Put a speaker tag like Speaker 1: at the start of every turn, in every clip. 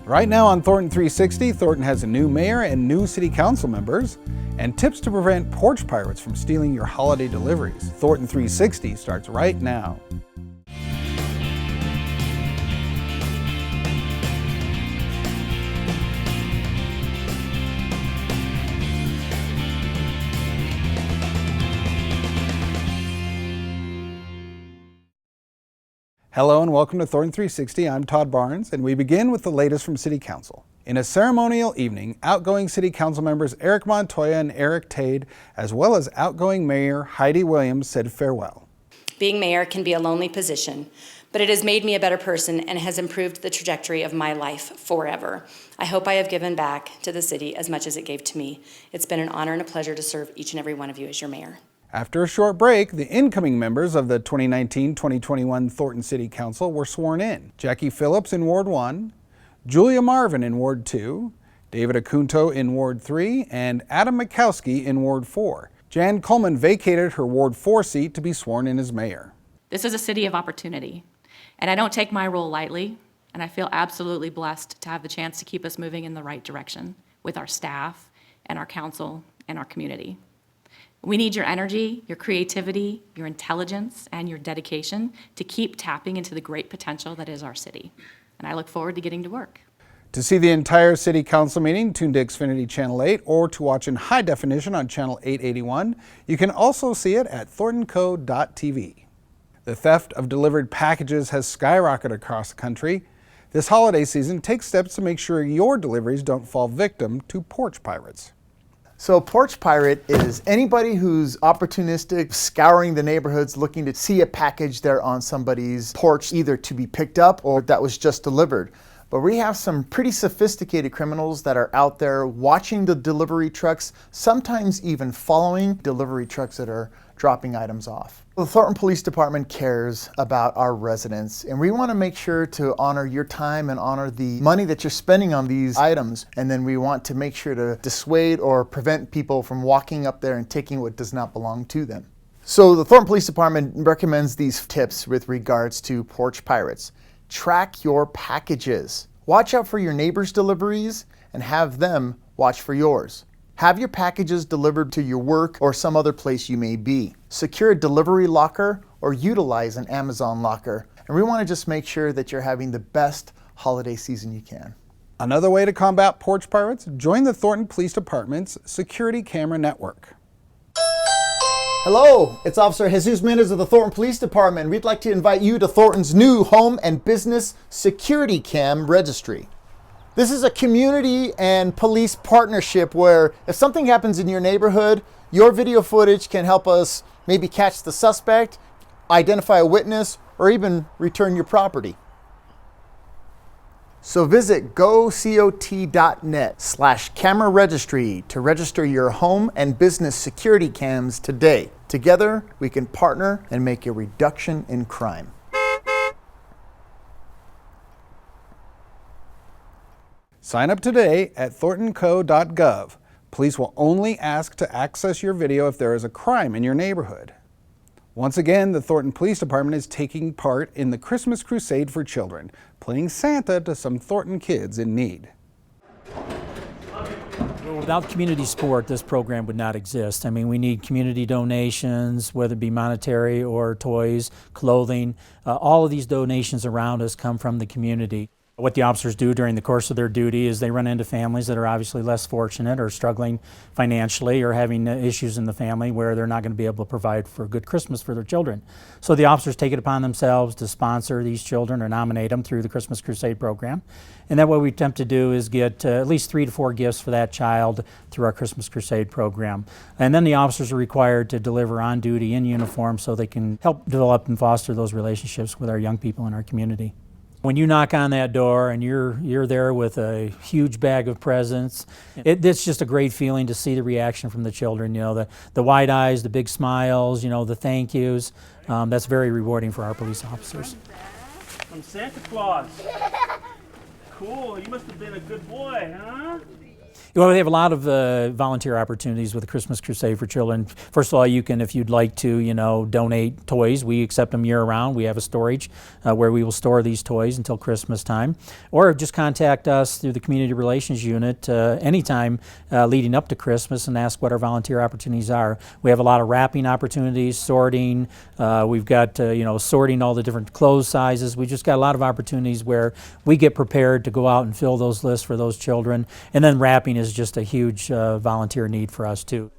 Speaker 1: Right now on Thornton360, Thornton has a new mayor and new city council members, and tips to prevent porch pirates from stealing your holiday deliveries. Thornton360 starts right now. Hello and welcome to Thornton360. I'm Todd Barnes, and we begin with the latest from City Council. In a ceremonial evening, outgoing City Council members Eric Montoya and Eric Tade, as well as outgoing Mayor Heidi Williams, said farewell.
Speaker 2: Being mayor can be a lonely position, but it has made me a better person and has improved the trajectory of my life forever. I hope I have given back to the city as much as it gave to me. It's been an honor and a pleasure to serve each and every one of you as your mayor.
Speaker 1: After a short break, the incoming members of the 2019-2021 Thornton City Council were sworn in. Jackie Phillips in Ward 1, Julia Marvin in Ward 2, David Acunto in Ward 3, and Adam Mikowski in Ward 4. Jan Coleman vacated her Ward 4 seat to be sworn in as mayor.
Speaker 3: This is a city of opportunity, and I don't take my role lightly, and I feel absolutely blessed to have the chance to keep us moving in the right direction with our staff and our council and our community. We need your energy, your creativity, your intelligence, and your dedication to keep tapping into the great potential that is our city. And I look forward to getting to work.
Speaker 1: To see the entire City Council meeting, tune to Xfinity Channel 8, or to watch in high definition on Channel 881. You can also see it at thorntonco.tv. The theft of delivered packages has skyrocketed across the country. This holiday season, take steps to make sure your deliveries don't fall victim to porch pirates.
Speaker 4: So porch pirate is anybody who's opportunistic, scouring the neighborhoods, looking to see a package there on somebody's porch, either to be picked up or that was just delivered. But we have some pretty sophisticated criminals that are out there watching the delivery trucks, sometimes even following delivery trucks that are dropping items off. The Thornton Police Department cares about our residents, and we want to make sure to honor your time and honor the money that you're spending on these items. And then we want to make sure to dissuade or prevent people from walking up there and taking what does not belong to them. So the Thornton Police Department recommends these tips with regards to porch pirates. Track your packages. Watch out for your neighbors' deliveries and have them watch for yours. Have your packages delivered to your work or some other place you may be. Secure a delivery locker or utilize an Amazon locker. And we want to just make sure that you're having the best holiday season you can.
Speaker 1: Another way to combat porch pirates, join the Thornton Police Department's security camera network.
Speaker 4: Hello, it's Officer Jesus Mendez of the Thornton Police Department. We'd like to invite you to Thornton's new home and business security cam registry. This is a community and police partnership where if something happens in your neighborhood, your video footage can help us maybe catch the suspect, identify a witness, or even return your property. So visit gocot.net/camera registry to register your home and business security cams today. Together, we can partner and make a reduction in crime.
Speaker 1: Sign up today at thorntonco.gov. Police will only ask to access your video if there is a crime in your neighborhood. Once again, the Thornton Police Department is taking part in the Christmas Crusade for children, playing Santa to some Thornton kids in need.
Speaker 5: Without community support, this program would not exist. I mean, we need community donations, whether it be monetary or toys, clothing. All of these donations around us come from the community. What the officers do during the course of their duty is they run into families that are obviously less fortunate or struggling financially or having issues in the family where they're not going to be able to provide for a good Christmas for their children. So the officers take it upon themselves to sponsor these children or nominate them through the Christmas Crusade program. And that what we attempt to do is get at least 3 to 4 gifts for that child through our Christmas Crusade program. And then the officers are required to deliver on duty in uniform so they can help develop and foster those relationships with our young people in our community. When you knock on that door and you're there with a huge bag of presents, it's just a great feeling to see the reaction from the children. You know, the wide eyes, the big smiles, you know, the thank yous. That's very rewarding for our police officers.
Speaker 6: From Santa Claus. Cool, you must have been a good boy, huh?
Speaker 5: Well, we have a lot of volunteer opportunities with the Christmas Crusade for Children. First of all, you can, if you'd like to, donate toys. We accept them year-round. We have a storage where we will store these toys until Christmas time. Or just contact us through the Community Relations Unit anytime leading up to Christmas and ask what our volunteer opportunities are. We have a lot of wrapping opportunities, sorting. We've got, sorting all the different clothes sizes. We just got a lot of opportunities where we get prepared to go out and fill those lists for those children. And then wrapping is just a huge volunteer need for us too.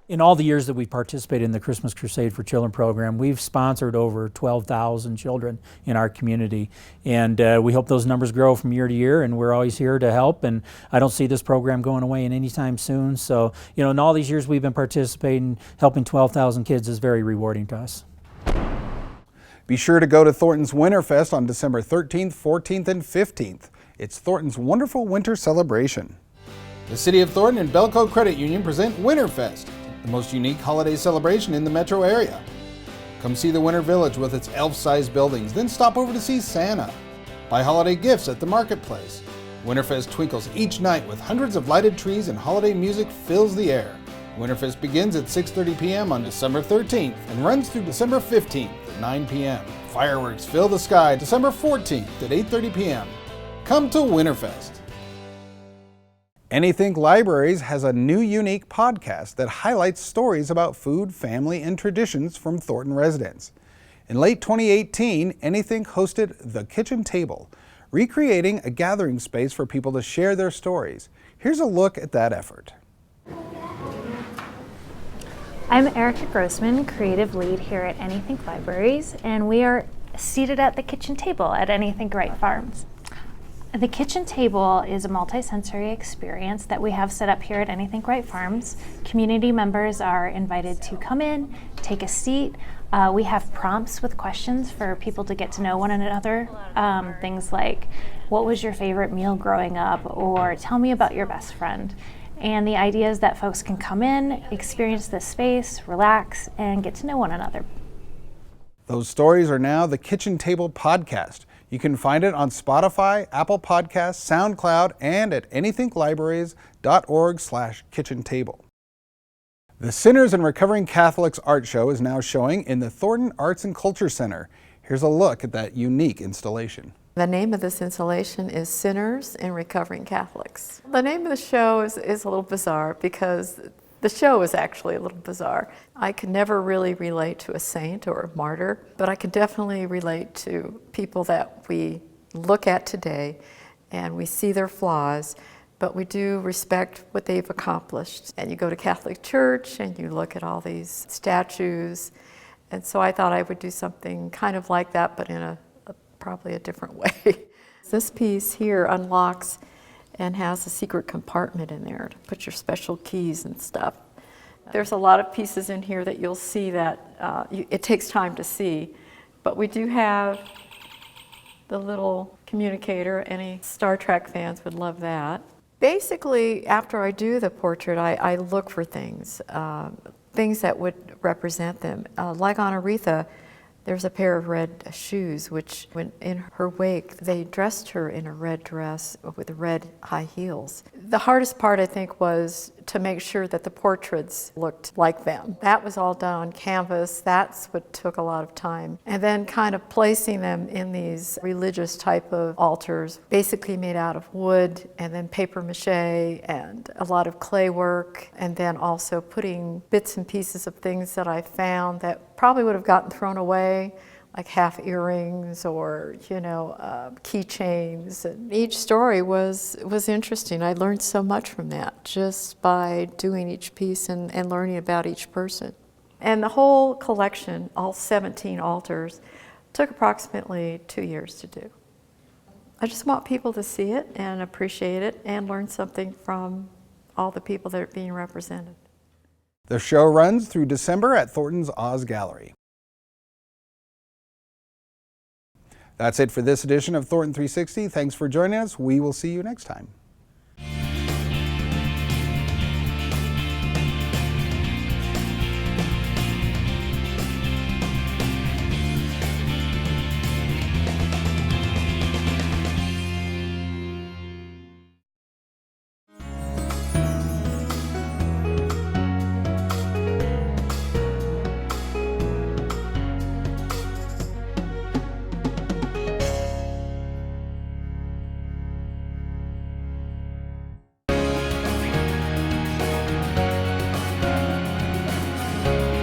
Speaker 5: In all the years that we've participated in the Christmas Crusade for Children program, we've sponsored over 12,000 children in our community. And we hope those numbers grow from year to year, and we're always here to help. And I don't see this program going away anytime soon. So, in all these years we've been participating, helping 12,000 kids is very rewarding to us.
Speaker 1: Be sure to go to Thornton's WinterFest on December 13th, 14th, and 15th. It's Thornton's wonderful winter celebration. The City of Thornton and Belco Credit Union present WinterFest, the most unique holiday celebration in the metro area. Come see the Winter Village with its elf-sized buildings, then stop over to see Santa. Buy holiday gifts at the marketplace. WinterFest twinkles each night with hundreds of lighted trees and holiday music fills the air. WinterFest begins at 6:30 p.m. on December 13th and runs through December 15th at 9 p.m. Fireworks fill the sky December 14th at 8:30 p.m. Come to WinterFest. Anythink Libraries has a new unique podcast that highlights stories about food, family, and traditions from Thornton residents. In late 2018, Anythink hosted The Kitchen Table, recreating a gathering space for people to share their stories. Here's a look at that effort.
Speaker 6: I'm Erica Grossman, creative lead here at Anythink Libraries, and we are seated at the kitchen table at Anythink Wright Farms. The kitchen table is a multi-sensory experience that we have set up here at Anythink Wright Farms. Community members are invited to come in, take a seat. We have prompts with questions for people to get to know one another. Things like, what was your favorite meal growing up? Or tell me about your best friend. And the idea is that folks can come in, experience this space, relax, and get to know one another.
Speaker 1: Those stories are now the Kitchen Table podcast. You can find it on Spotify, Apple Podcasts, SoundCloud, and at anythinklibraries.org/kitchen table. The Sinners and Recovering Catholics art show is now showing in the Thornton Arts and Culture Center. Here's a look at that unique installation.
Speaker 7: The name of this installation is Sinners and Recovering Catholics. The name of the show is a little bizarre because the show is actually a little bizarre. I could never really relate to a saint or a martyr, but I can definitely relate to people that we look at today and we see their flaws, but we do respect what they've accomplished. And you go to Catholic Church and you look at all these statues, and so I thought I would do something kind of like that, but in probably a different way. This piece here unlocks and has a secret compartment in there to put your special keys and stuff. There's a lot of pieces in here that you'll see that it takes time to see, but we do have the little communicator. Any Star Trek fans would love that. Basically, after I do the portrait, I look for things that would represent them. Like on Aretha, there's a pair of red shoes, which when in her wake, they dressed her in a red dress with red high heels. The hardest part, I think, was to make sure that the portraits looked like them. That was all done on canvas. That's what took a lot of time. And then kind of placing them in these religious type of altars, basically made out of wood and then paper mache and a lot of clay work, and then also putting bits and pieces of things that I found that probably would have gotten thrown away, like half earrings or, keychains. And each story was interesting. I learned so much from that just by doing each piece and learning about each person. And the whole collection, all 17 altars, took approximately 2 years to do. I just want people to see it and appreciate it and learn something from all the people that are being represented.
Speaker 1: The show runs through December at Thornton's Oz Gallery. That's it for this edition of Thornton 360. Thanks for joining us. We will see you next time. Bye.